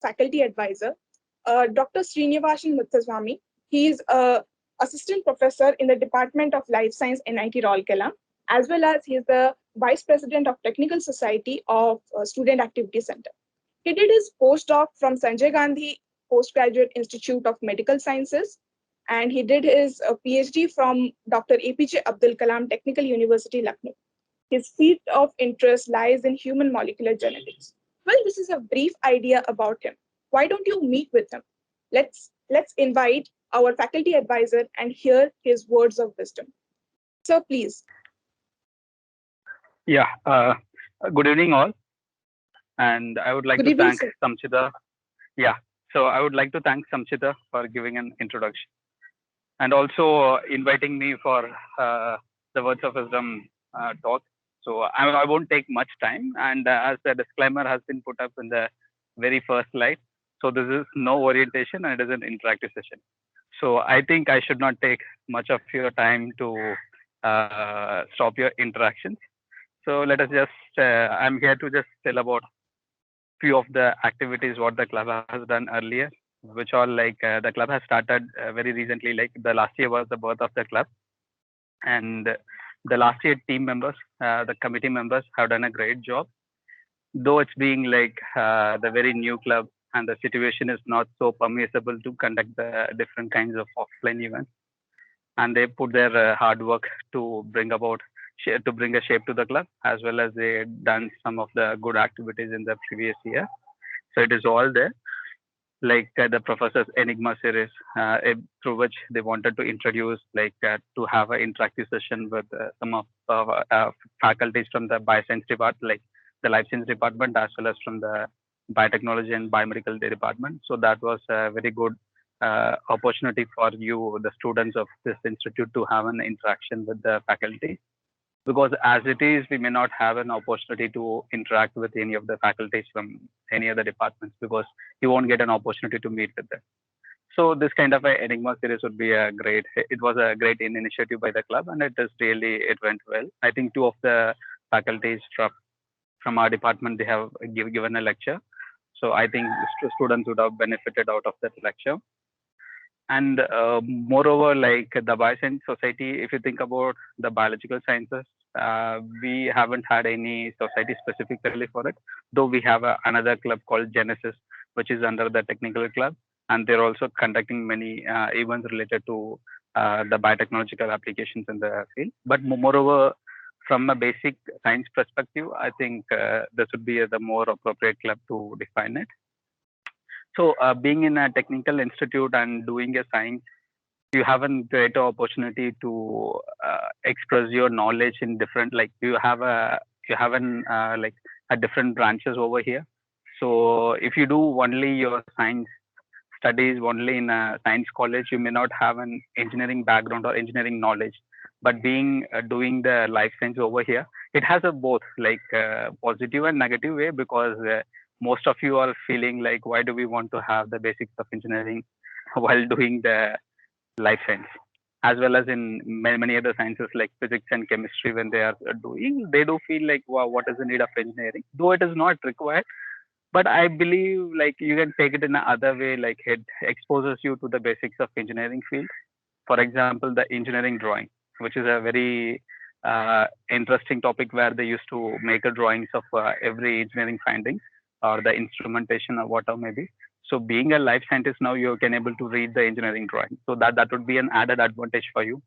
faculty advisor, Dr. Srinivasan M. He is a assistant professor in the Department of Life Science, NIT Rourkela, as well as he is the vice president of Technical Society of Student Activity Center. He did his postdoc from Sanjay Gandhi Postgraduate Institute of Medical Sciences, and he did his PhD from Dr. APJ Abdul Kalam Technical University, Lucknow. His field of interest lies in human molecular genetics. Well, this is a brief idea about him. Why don't you meet with him? Let's invite our faculty advisor and hear his words of wisdom. Sir, please. Yeah, good evening all. And I would like Good to evening, thank sir. Samchita. Yeah, so I would like to thank Samchita for giving an introduction and also inviting me for the words of wisdom talk. So I won't take much time. And as the disclaimer has been put up in the very first slide, so this is no orientation and it is an interactive session. So I think I should not take much of your time to stop your interactions. So let us just, I'm here to just tell about few of the activities what the club has done earlier, which all like the club has started very recently, like the last year was the birth of the club. And the last year team members, the committee members have done a great job. Though it's being like the very new club and the situation is not so permissible to conduct the different kinds of offline events. And they put their hard work to bring about to bring a shape to the club, as well as they done some of the good activities in the previous year. So it is all there, like the professor's enigma series, through which they wanted to introduce like to have an interactive session with some of faculties from the bioscience department, like the life science department, as well as from the biotechnology and biomedical department. So that was a very good opportunity for you, the students of this institute, to have an interaction with the faculty, because as it is we may not have an opportunity to interact with any of the faculties from any other departments, because you won't get an opportunity to meet with them. So this kind of a enigma series would be a great, it was a great initiative by the club, and it is really, it went well. I think two of the faculties from our department, they have given a lecture. So I think students would have benefited out of that lecture. And moreover, like the Bioscience Society, if you think about the biological sciences, we haven't had any society specifically for it, though we have another club called Genesis, which is under the technical club. And they're also conducting many events related to the biotechnological applications in the field. But moreover, from a basic science perspective, I think this would be the more appropriate club to define it. So, being in a technical institute and doing a science, you have a greater opportunity to express your knowledge in different, like you have an like a different branches over here. So if you do only your science studies only in a science college, you may not have an engineering background or engineering knowledge. But being doing the life science over here, it has a both like positive and negative way, because most of you are feeling like, why do we want to have the basics of engineering while doing the life science, as well as in many other sciences like physics and chemistry. When they are doing, they do feel like, wow, what is the need of engineering, though it is not required. But I believe like you can take it in another way, like it exposes you to the basics of engineering field. For example, the engineering drawing, which is a very interesting topic, where they used to make a drawings of every engineering findings or the instrumentation or whatever maybe. So being a life scientist now, you can able to read the engineering drawing. So that would be an added advantage for you.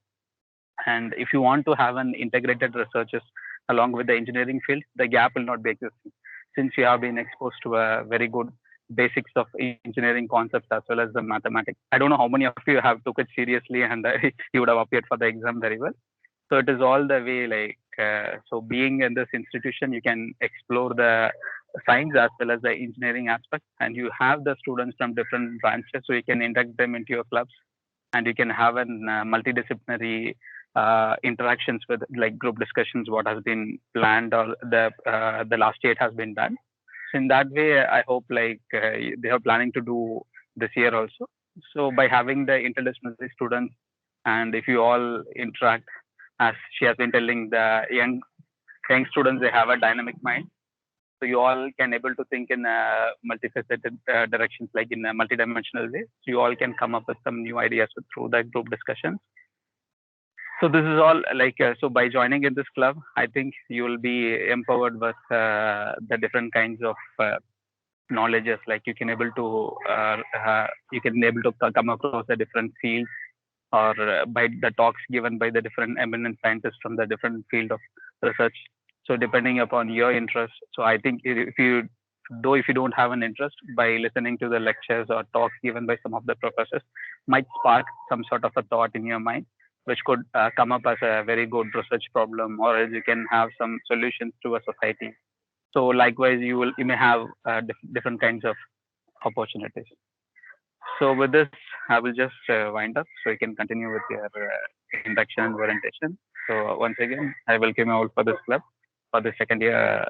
And if you want to have an integrated researches along with the engineering field, the gap will not be existing, since you have been exposed to a very good basics of engineering concepts as well as the mathematics. I don't know how many of you have took it seriously, and you would have appeared for the exam very well. So it is all the way like, so being in this institution, you can explore the science as well as the engineering aspect, and you have the students from different branches, so you can induct them into your clubs, and you can have an multidisciplinary interactions with like group discussions, what has been planned or the last year it has been done. So in that way, I hope like they are planning to do this year also. So by having the interdisciplinary students, and if you all interact, as she has been telling, the young students, they have a dynamic mind. So you all can able to think in multifaceted directions, like in a multidimensional way. So you all can come up with some new ideas through the group discussions. So this is all like so by joining in this club, I think you will be empowered with the different kinds of knowledges. Like you can able to come across the different fields, or by the talks given by the different eminent scientists from the different field of research. So depending upon your interest, so I think if you, though if you don't have an interest, by listening to the lectures or talks given by some of the professors, might spark some sort of a thought in your mind, which could come up as a very good research problem, or else you can have some solutions to a society. So likewise, you may have different kinds of opportunities. So with this, I will just wind up so you can continue with your induction and orientation. So once again, I welcome you all for this club for the second year.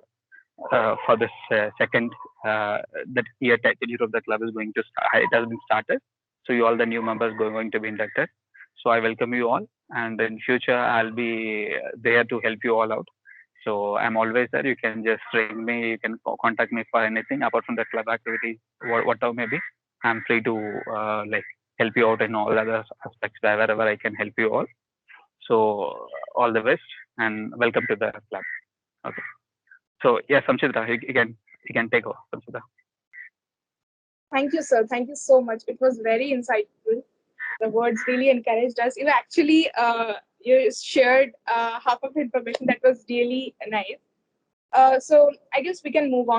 For this second that year tenure of the club is going to start. It has been started. So you all the new members going to be inducted. So I welcome you all, and in future I'll be there to help you all out. So I'm always there. You can just ring me. You can contact me for anything apart from the club activities, whatever may be. I'm free to like help you out in all other aspects wherever I can help you all. So all the best and welcome to the club. Okay. So yeah, Samchitra, you can take over, Samchitra. Thank you, sir. Thank you so much. It was very insightful. The words really encouraged us. You actually you shared half of the information that was really nice. So I guess we can move on.